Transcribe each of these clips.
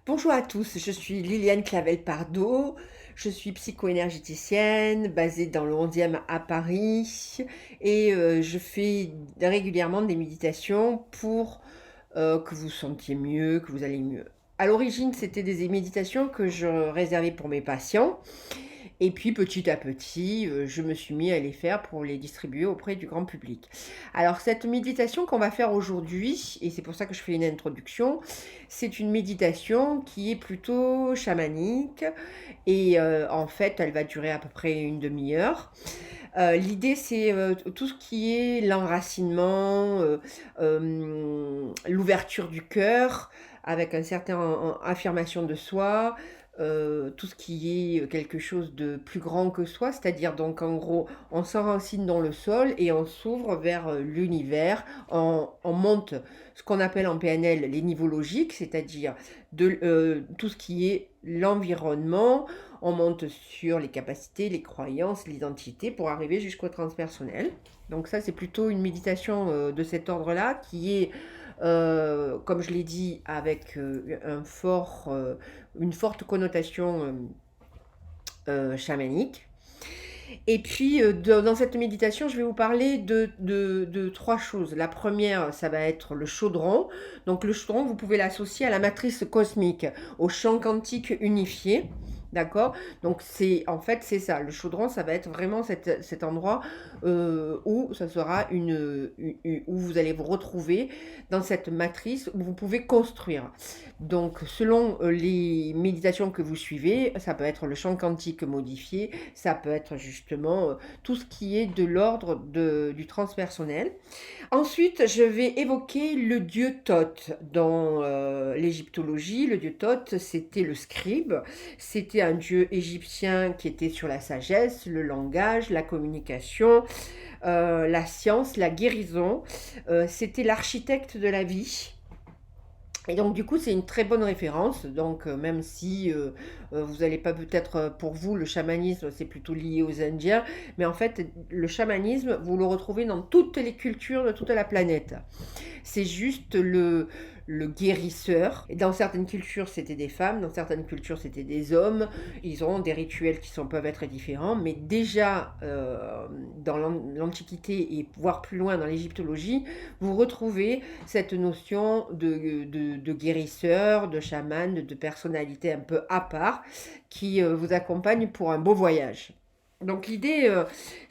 Bonjour à tous, je suis Liliane Clavel-Pardo, je suis psycho-énergéticienne basée dans le 11e à Paris et je fais régulièrement des méditations pour que vous sentiez mieux, que vous allez mieux. À l'origine, c'était des méditations que je réservais pour mes patients et puis petit à petit, je me suis mis à les faire pour les distribuer auprès du grand public. Alors cette méditation qu'on va faire aujourd'hui, et c'est pour ça que je fais une introduction, c'est une méditation qui est plutôt chamanique et en fait elle va durer à peu près une demi-heure. L'idée c'est tout ce qui est l'enracinement, l'ouverture du cœur avec un certain affirmation de soi, tout ce qui est quelque chose de plus grand que soi, c'est-à-dire donc en gros, on s'enracine dans le sol et on s'ouvre vers l'univers, on monte ce qu'on appelle en PNL les niveaux logiques, c'est-à-dire tout ce qui est l'environnement, on monte sur les capacités, les croyances, l'identité pour arriver jusqu'au transpersonnel. Donc ça, c'est plutôt une méditation de cet ordre-là qui est comme je l'ai dit, avec une forte connotation chamanique. Et puis, dans cette méditation, je vais vous parler de trois choses. La première, ça va être le chaudron. Donc, le chaudron, vous pouvez l'associer à la matrice cosmique, au champ quantique unifié. D'accord. Donc, en fait, c'est ça. Le chaudron, ça va être vraiment cet endroit où ça sera où vous allez vous retrouver dans cette matrice où vous pouvez construire. Donc, selon les méditations que vous suivez, ça peut être le champ quantique modifié, ça peut être justement tout ce qui est de l'ordre du transpersonnel. Ensuite, je vais évoquer le dieu Thoth. Dans l'égyptologie, le dieu Thoth, c'était le scribe. C'était un dieu égyptien qui était sur la sagesse, le langage, la communication, la science, la guérison. C'était l'architecte de la vie. Et donc du coup, c'est une très bonne référence. Donc même si vous n'allez pas peut-être pour vous, le chamanisme, c'est plutôt lié aux Indiens, mais en fait, le chamanisme, vous le retrouvez dans toutes les cultures de toute la planète. C'est juste le guérisseur. Et dans certaines cultures, c'était des femmes, dans certaines cultures, c'était des hommes. Ils ont des rituels peuvent être différents, mais déjà dans l'Antiquité et voire plus loin dans l'égyptologie, vous retrouvez cette notion de guérisseur, de chaman, de personnalité un peu à part qui vous accompagne pour un beau voyage. Donc l'idée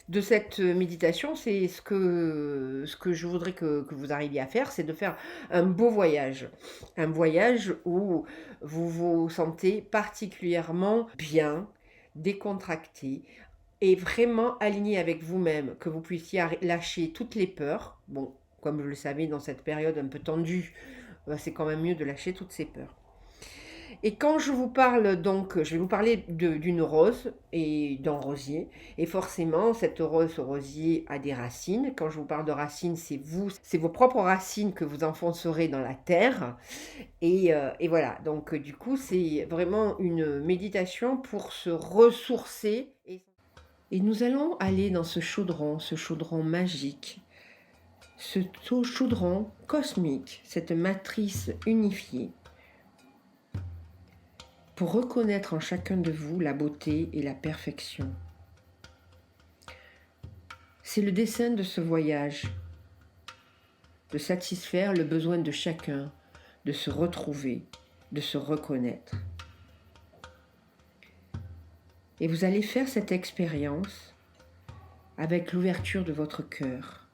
de cette méditation, c'est ce que je voudrais que vous arriviez à faire, c'est de faire un beau voyage. Un voyage où vous vous sentez particulièrement bien, décontracté et vraiment aligné avec vous-même, que vous puissiez lâcher toutes les peurs. Bon, comme vous le savez, dans cette période un peu tendue, c'est quand même mieux de lâcher toutes ces peurs. Et quand je vous parle donc, je vais vous parler d'une rose et d'un rosier. Et forcément, cette rose, ce rosier a des racines. Quand je vous parle de racines, c'est vos propres racines que vous enfoncerez dans la terre. Et voilà, donc du coup, c'est vraiment une méditation pour se ressourcer. Et nous allons aller dans ce chaudron magique, ce chaudron cosmique, cette matrice unifiée pour reconnaître en chacun de vous la beauté et la perfection. C'est le dessein de ce voyage, de satisfaire le besoin de chacun, de se retrouver, de se reconnaître. Et vous allez faire cette expérience avec l'ouverture de votre cœur,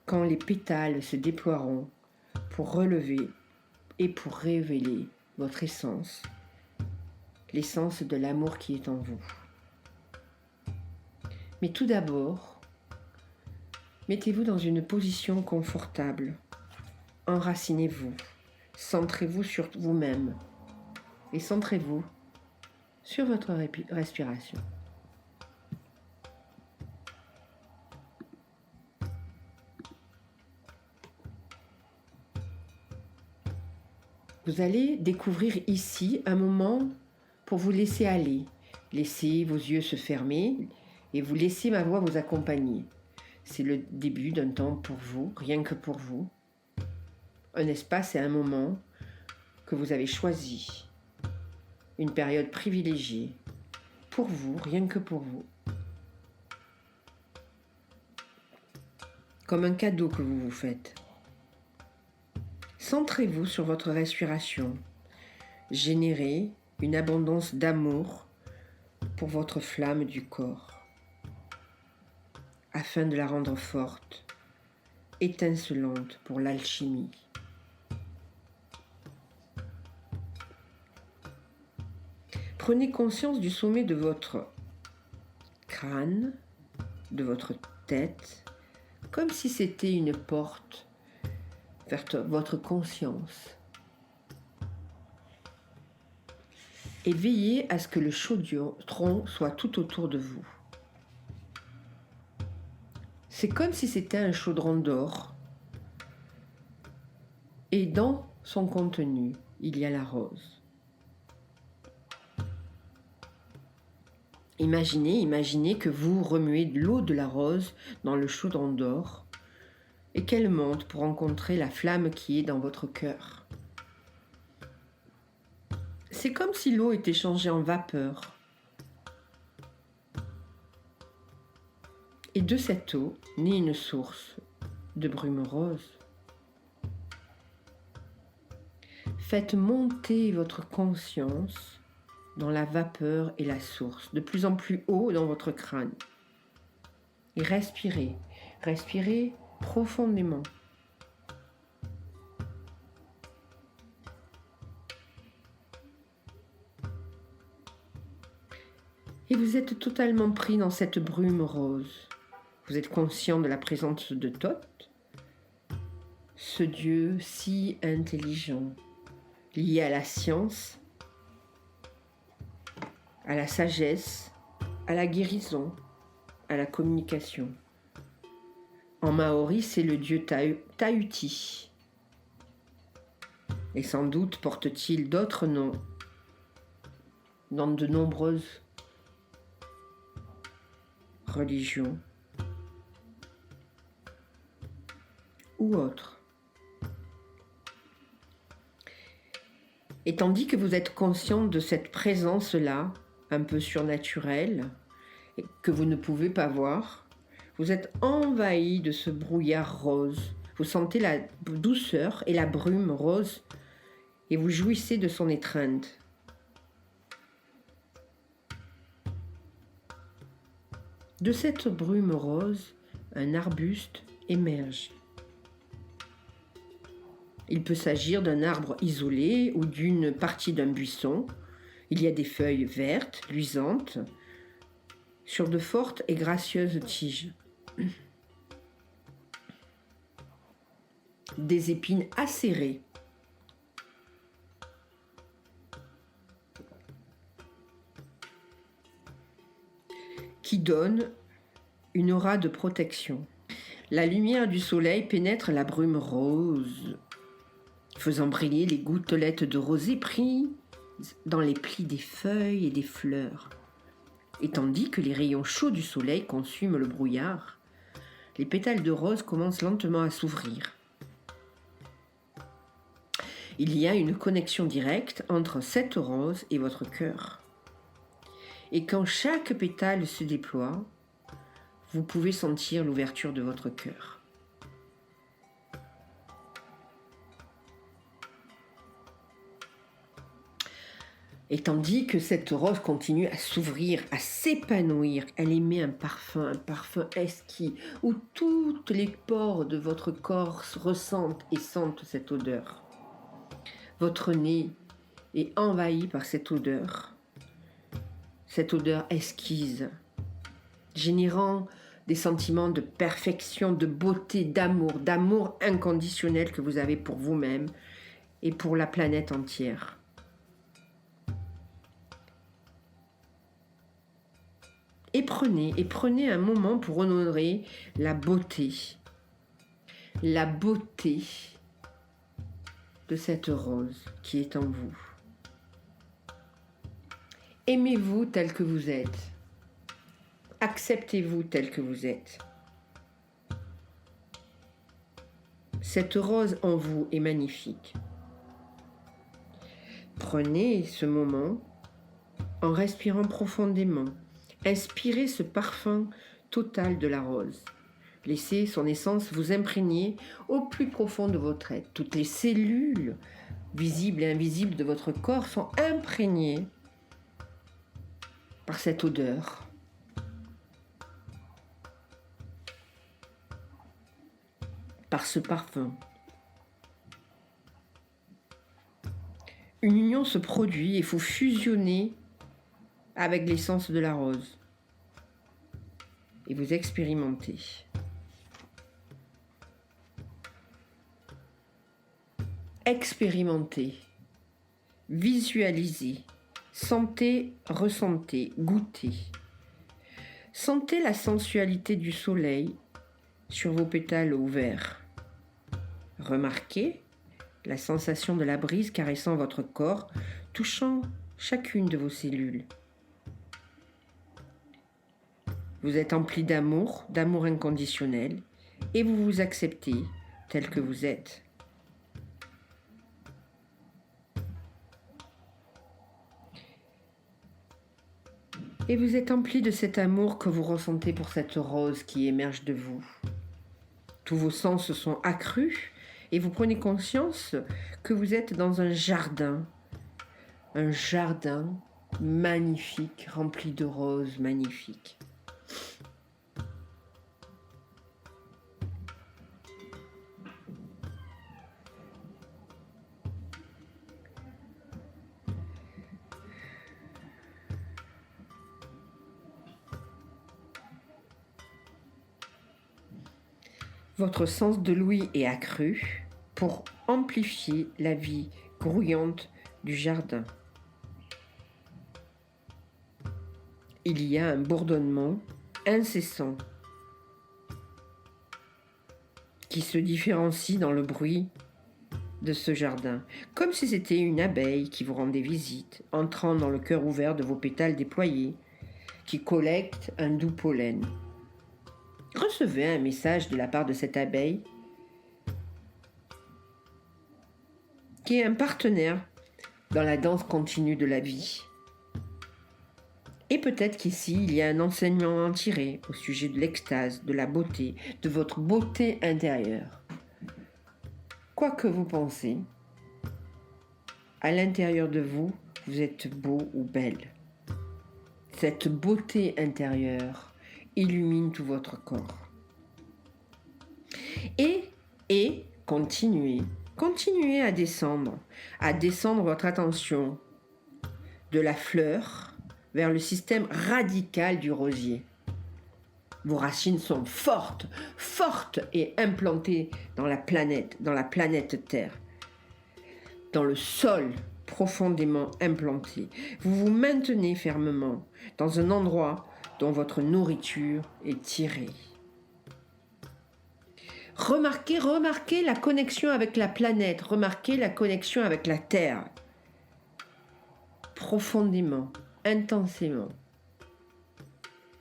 quand les pétales se déploieront pour relever et pour révéler votre essence, l'essence de l'amour qui est en vous. Mais tout d'abord, mettez-vous dans une position confortable. Enracinez-vous. Centrez-vous sur vous-même. Et centrez-vous sur votre respiration. Vous allez découvrir ici un moment pour vous laisser aller. Laissez vos yeux se fermer et vous laissez ma voix vous accompagner. C'est le début d'un temps pour vous, rien que pour vous. Un espace et un moment que vous avez choisi une période privilégiée pour vous, rien que pour vous. Comme un cadeau que vous vous faites. Centrez-vous sur votre respiration. Générez une abondance d'amour pour votre flamme du corps, afin de la rendre forte, étincelante pour l'alchimie. Prenez conscience du sommet de votre crâne, de votre tête, comme si c'était une porte vers votre conscience. Et veillez à ce que le chaudron soit tout autour de vous. C'est comme si c'était un chaudron d'or. Et dans son contenu, il y a la rose. Imaginez que vous remuez de l'eau de la rose dans le chaudron d'or et qu'elle monte pour rencontrer la flamme qui est dans votre cœur. C'est comme si l'eau était changée en vapeur. Et de cette eau naît une source de brume rose. Faites monter votre conscience dans la vapeur et la source, de plus en plus haut dans votre crâne. Et respirez, respirez profondément. Et vous êtes totalement pris dans cette brume rose. Vous êtes conscient de la présence de Thoth, ce Dieu si intelligent, lié à la science, à la sagesse, à la guérison, à la communication. En maori, c'est le dieu Tahuti. Et sans doute porte-t-il d'autres noms dans de nombreuses religions ou autres. Et tandis que vous êtes conscient de cette présence-là, un peu surnaturelle, et que vous ne pouvez pas voir, vous êtes envahi de ce brouillard rose. Vous sentez la douceur et la brume rose et vous jouissez de son étreinte. De cette brume rose, un arbuste émerge. Il peut s'agir d'un arbre isolé ou d'une partie d'un buisson. Il y a des feuilles vertes, luisantes, sur de fortes et gracieuses tiges. Des épines acérées. Qui donnent une aura de protection. La lumière du soleil pénètre la brume rose, faisant briller les gouttelettes de rosée prises dans les plis des feuilles et des fleurs. Et tandis que les rayons chauds du soleil consument le brouillard, les pétales de rose commencent lentement à s'ouvrir. Il y a une connexion directe entre cette rose et votre cœur. Et quand chaque pétale se déploie, vous pouvez sentir l'ouverture de votre cœur. Et tandis que cette rose continue à s'ouvrir, à s'épanouir, elle émet un parfum exquis, où toutes les pores de votre corps ressentent et sentent cette odeur. Votre nez est envahi par cette odeur exquise, générant des sentiments de perfection, de beauté, d'amour inconditionnel que vous avez pour vous-même et pour la planète entière. Et prenez un moment pour honorer la beauté de cette rose qui est en vous. Aimez-vous tel que vous êtes. Acceptez-vous tel que vous êtes. Cette rose en vous est magnifique. Prenez ce moment en respirant profondément. Inspirez ce parfum total de la rose. Laissez son essence vous imprégner au plus profond de votre être. Toutes les cellules, visibles et invisibles de votre corps, sont imprégnées par cette odeur. Par ce parfum. Une union se produit et vous fusionnez avec l'essence de la rose. Et vous expérimentez. Expérimentez. Visualisez. Sentez, ressentez, goûtez. Sentez la sensualité du soleil sur vos pétales ouverts. Remarquez la sensation de la brise caressant votre corps, touchant chacune de vos cellules. Vous êtes empli d'amour inconditionnel, et vous vous acceptez tel que vous êtes. Et vous êtes empli de cet amour que vous ressentez pour cette rose qui émerge de vous. Tous vos sens se sont accrus et vous prenez conscience que vous êtes dans un jardin magnifique, rempli de roses magnifiques. Votre sens de l'ouïe est accru pour amplifier la vie grouillante du jardin. Il y a un bourdonnement incessant qui se différencie dans le bruit de ce jardin, comme si c'était une abeille qui vous rendait visite, entrant dans le cœur ouvert de vos pétales déployés, qui collecte un doux pollen. Recevez un message de la part de cette abeille qui est un partenaire dans la danse continue de la vie. Et peut-être qu'ici, il y a un enseignement à en tirer au sujet de l'extase, de la beauté, de votre beauté intérieure. Quoi que vous pensez, à l'intérieur de vous, vous êtes beau ou belle. Cette beauté intérieure illumine tout votre corps. Et continuez à descendre votre attention de la fleur vers le système radical du rosier. Vos racines sont fortes et implantées dans la planète Terre, dans le sol profondément implanté. Vous vous maintenez fermement dans un endroit dont votre nourriture est tirée. Remarquez la connexion avec la planète, remarquez la connexion avec la Terre. Profondément, intensément.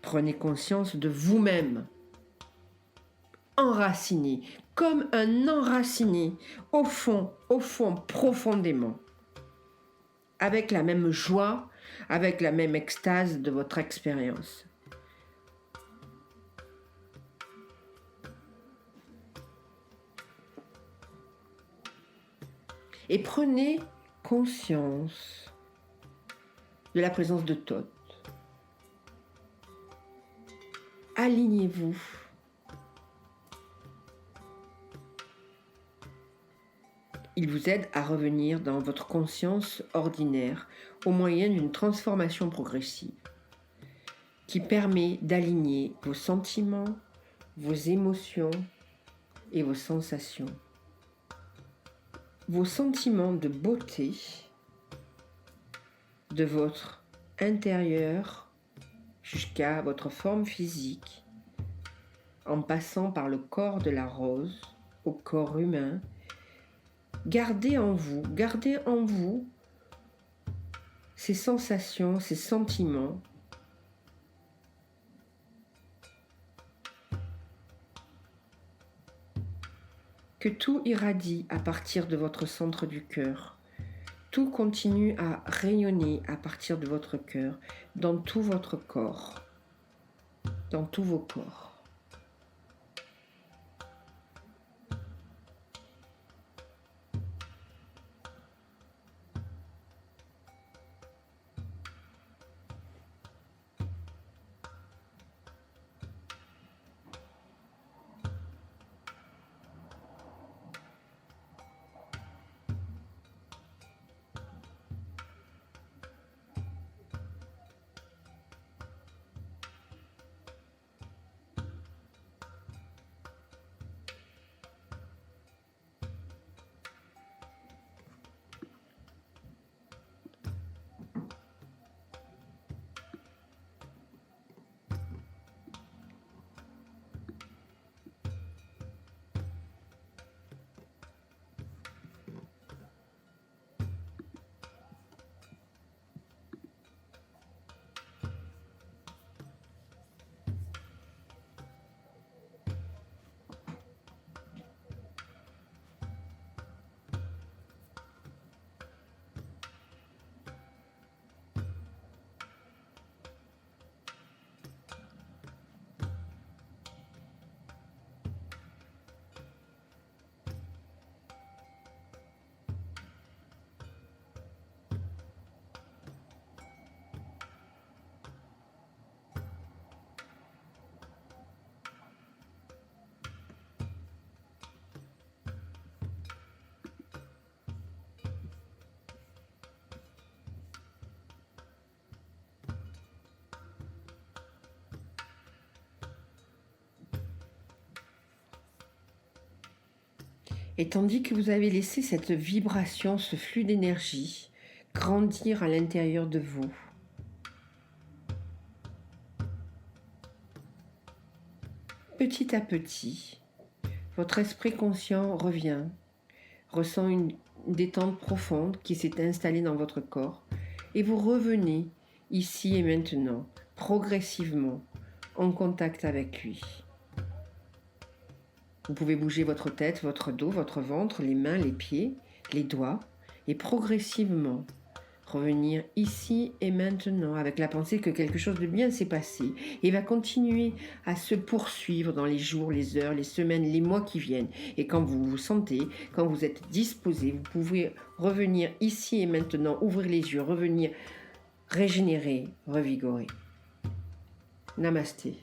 Prenez conscience de vous-même. Enraciné, comme un enraciné, au fond, profondément. Avec la même joie, avec la même extase de votre expérience. Et prenez conscience de la présence de Thoth. Alignez-vous. Il vous aide à revenir dans votre conscience ordinaire au moyen d'une transformation progressive qui permet d'aligner vos sentiments, vos émotions et vos sensations. Vos sentiments de beauté de votre intérieur jusqu'à votre forme physique, en passant par le corps de la rose au corps humain. Gardez en vous ces sensations, ces sentiments. Que tout irradie à partir de votre centre du cœur, Tout continue à rayonner à partir de votre cœur, dans tout votre corps, dans tous vos corps. Et tandis que vous avez laissé cette vibration, ce flux d'énergie grandir à l'intérieur de vous, petit à petit, votre esprit conscient revient, ressent une détente profonde qui s'est installée dans votre corps et vous revenez ici et maintenant, progressivement, en contact avec lui. Vous pouvez bouger votre tête, votre dos, votre ventre, les mains, les pieds, les doigts et progressivement revenir ici et maintenant avec la pensée que quelque chose de bien s'est passé et va continuer à se poursuivre dans les jours, les heures, les semaines, les mois qui viennent. Et quand vous vous sentez, quand vous êtes disposé, vous pouvez revenir ici et maintenant, ouvrir les yeux, revenir régénérer, revigorer. Namasté.